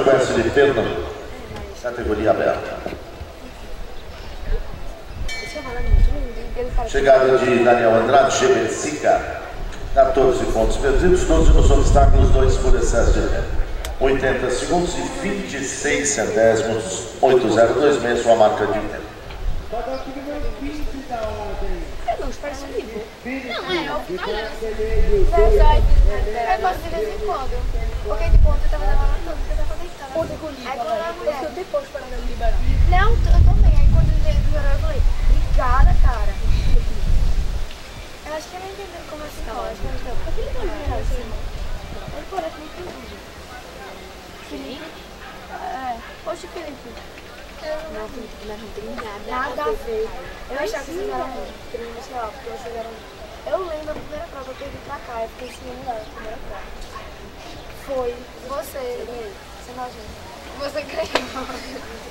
Verso de Pedro, categoria aberta. Chegada de Daniel Andrade, Chebercica, 14 pontos perdidos, 12 nos obstáculos, 2 por excesso de tempo. 80 segundos e 26 centésimos, 8:026, sua marca de tempo. Parece um livro. Não, eu fico olhando. Eu gosto de vez em quando. Porque tipo, ontem eu tava na aula toda, porque eu tava deitada. Ontem com o livro, aí quando a mulher... eu depois para não liberar. Não, eu também. Aí quando ele liberou, eu falei, obrigada, cara. Eu acho que ele não entendeu como assim, não. Acho que ele não. Por que ele não liberou assim? Ele parece muito lindo. Felipe? É. Oxe, Felipe. Não, Felipe, não tem Nada a ver. Eu achava que vocês eram primos, sei lá, porque vocês eram... Eu lembro da primeira prova que eu vim pra cá, eu fiquei ensinando ela a primeira prova. Foi você, você não gente. Você ganhou.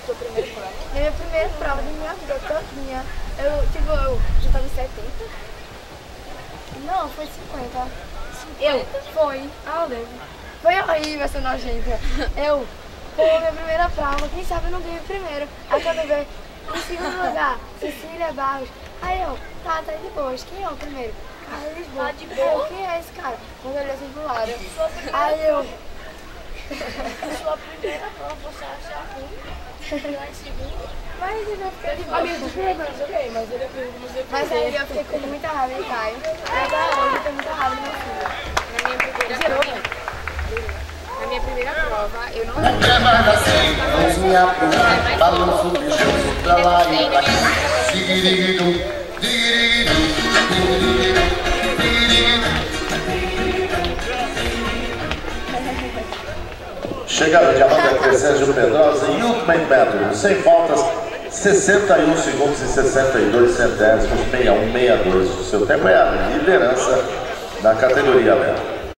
Sua primeira prova? Minha primeira prova da minha vida todinha. Eu já tava em 70? Não, foi 50. Foi. Ah, eu lembro. Foi horrível essa nojenta. Pô, minha primeira prova, quem sabe eu não ganhei primeiro. Aí quando eu veio em segundo lugar, Cecília Barros. Aí eu, tá de boas. Quem é o primeiro? Carlos Lisboa. De boa? Quem é esse cara? Quando eu olhei assim pro lado. Aí eu... Sua primeira prova, você acha ruim? Lá em segundo? Mas eu já fiquei de boa. A minha primeira vez eu ganhei, mas ele fez você. Mas aí eu fiquei com muita raiva em Caio. E até hoje eu tenho muita raiva no meu filho. Na minha primeira prova. Na minha primeira prova, eu não Chegada de Amanda Crescêncio Pedrosa e Ultimate Método, sem faltas, 61 segundos e 62 centésimos, 61,62. O seu tempo é a liderança da categoria aberta.